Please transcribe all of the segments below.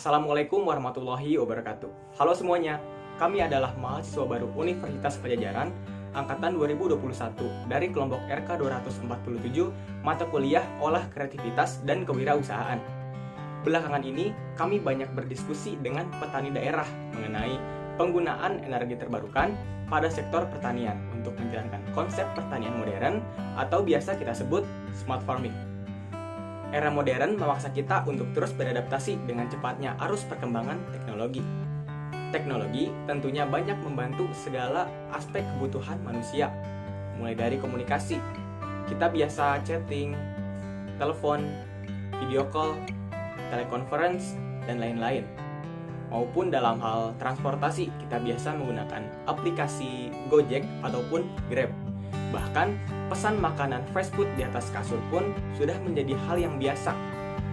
Assalamualaikum warahmatullahi wabarakatuh. Halo semuanya, kami adalah mahasiswa baru Universitas Pajajaran Angkatan 2021 dari kelompok RK 247 mata kuliah Olah Kreativitas dan Kewirausahaan. Belakangan ini, kami banyak berdiskusi dengan petani daerah mengenai penggunaan energi terbarukan pada sektor pertanian untuk menjalankan konsep pertanian modern atau biasa kita sebut smart farming. Era modern memaksa kita untuk terus beradaptasi dengan cepatnya arus perkembangan teknologi. Teknologi tentunya banyak membantu segala aspek kebutuhan manusia, mulai dari komunikasi. Kita biasa chatting, telepon, video call, teleconference, dan lain-lain. Maupun dalam hal transportasi, kita biasa menggunakan aplikasi Gojek ataupun Grab. Bahkan, pesan makanan fast food di atas kasur pun sudah menjadi hal yang biasa.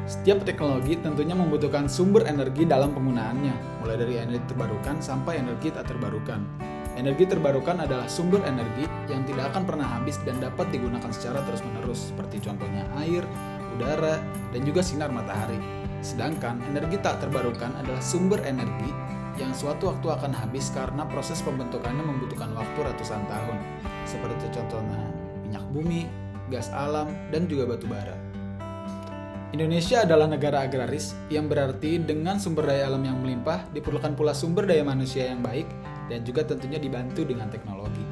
Setiap teknologi tentunya membutuhkan sumber energi dalam penggunaannya, mulai dari energi terbarukan sampai energi tak terbarukan. Energi terbarukan adalah sumber energi yang tidak akan pernah habis dan dapat digunakan secara terus-menerus, seperti contohnya air, udara, dan juga sinar matahari. Sedangkan energi tak terbarukan adalah sumber energi yang suatu waktu akan habis karena proses pembentukannya membutuhkan waktu ratusan tahun, seperti contohnya minyak bumi, gas alam, dan juga batu bara. Indonesia adalah negara agraris yang berarti dengan sumber daya alam yang melimpah diperlukan pula sumber daya manusia yang baik dan juga tentunya dibantu dengan teknologi.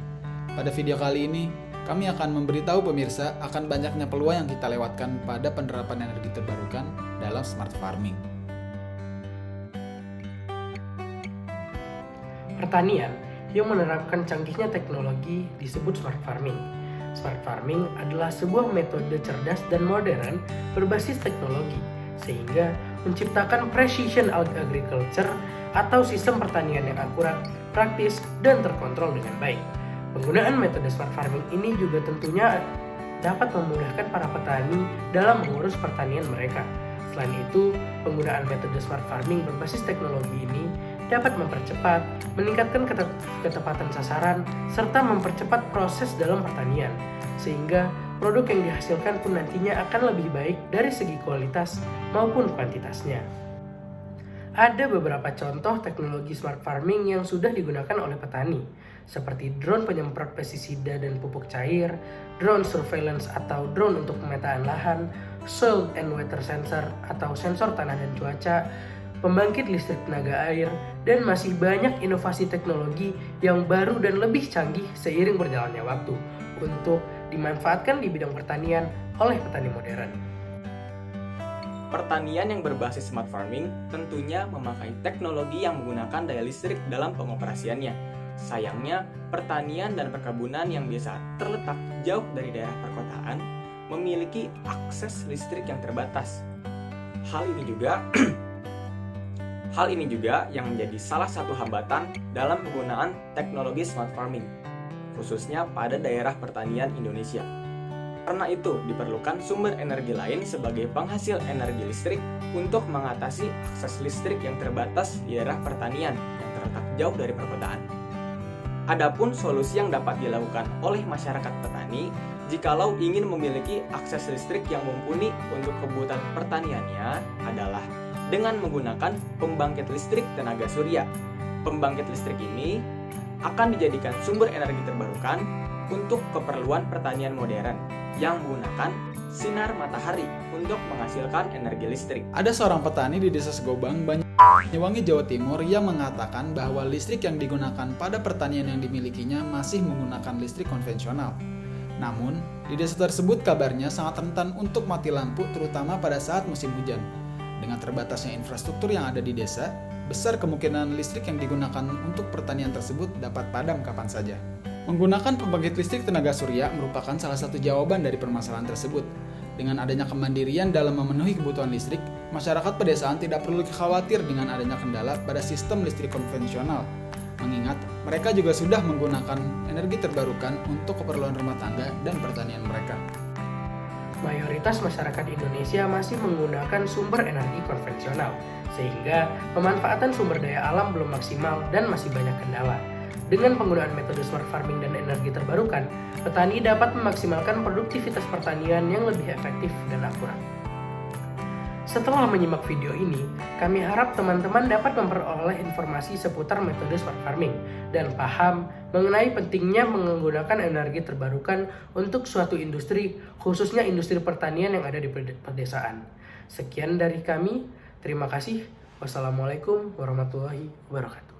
Pada video kali ini, kami akan memberitahu pemirsa akan banyaknya peluang yang kita lewatkan pada penerapan energi terbarukan dalam smart farming. Pertanian yang menerapkan canggihnya teknologi disebut smart farming. Smart farming adalah sebuah metode cerdas dan modern berbasis teknologi, sehingga menciptakan precision agriculture atau sistem pertanian yang akurat, praktis, dan terkontrol dengan baik. Penggunaan metode smart farming ini juga tentunya dapat memudahkan para petani dalam mengurus pertanian mereka. Selain itu, penggunaan metode smart farming berbasis teknologi ini dapat mempercepat, meningkatkan ketepatan sasaran, serta mempercepat proses dalam pertanian, sehingga produk yang dihasilkan pun nantinya akan lebih baik dari segi kualitas maupun kuantitasnya. Ada beberapa contoh teknologi smart farming yang sudah digunakan oleh petani, seperti drone penyemprot pestisida dan pupuk cair, drone surveillance atau drone untuk pemetaan lahan, soil and weather sensor atau sensor tanah dan cuaca, pembangkit listrik tenaga air, dan masih banyak inovasi teknologi yang baru dan lebih canggih seiring berjalannya waktu untuk dimanfaatkan di bidang pertanian oleh petani modern. Pertanian yang berbasis smart farming tentunya memakai teknologi yang menggunakan daya listrik dalam pengoperasiannya. Sayangnya, pertanian dan perkebunan yang biasa terletak jauh dari daerah perkotaan memiliki akses listrik yang terbatas. Hal ini juga yang menjadi salah satu hambatan dalam penggunaan teknologi smart farming, khususnya pada daerah pertanian Indonesia. Karena itu, diperlukan sumber energi lain sebagai penghasil energi listrik untuk mengatasi akses listrik yang terbatas di daerah pertanian yang terletak jauh dari perkotaan. Adapun solusi yang dapat dilakukan oleh masyarakat petani jikalau ingin memiliki akses listrik yang mumpuni untuk kebutuhan pertaniannya adalah dengan menggunakan pembangkit listrik tenaga surya. Pembangkit listrik ini akan dijadikan sumber energi terbarukan untuk keperluan pertanian modern yang menggunakan sinar matahari untuk menghasilkan energi listrik. Ada seorang petani di desa Segobang, Banyuwangi, Jawa Timur yang mengatakan bahwa listrik yang digunakan pada pertanian yang dimilikinya masih menggunakan listrik konvensional. Namun, di desa tersebut kabarnya sangat rentan untuk mati lampu terutama pada saat musim hujan. Dengan terbatasnya infrastruktur yang ada di desa, besar kemungkinan listrik yang digunakan untuk pertanian tersebut dapat padam kapan saja. Menggunakan pembangkit listrik tenaga surya merupakan salah satu jawaban dari permasalahan tersebut. Dengan adanya kemandirian dalam memenuhi kebutuhan listrik, masyarakat pedesaan tidak perlu khawatir dengan adanya kendala pada sistem listrik konvensional. Mengingat mereka juga sudah menggunakan energi terbarukan untuk keperluan rumah tangga dan pertanian mereka. Mayoritas masyarakat Indonesia masih menggunakan sumber energi konvensional, sehingga pemanfaatan sumber daya alam belum maksimal dan masih banyak kendala. Dengan penggunaan metode smart farming dan energi terbarukan, petani dapat memaksimalkan produktivitas pertanian yang lebih efektif dan akurat. Setelah menyimak video ini, kami harap teman-teman dapat memperoleh informasi seputar metode smart farming dan paham mengenai pentingnya menggunakan energi terbarukan untuk suatu industri, khususnya industri pertanian yang ada di pedesaan. Sekian dari kami, terima kasih. Wassalamualaikum warahmatullahi wabarakatuh.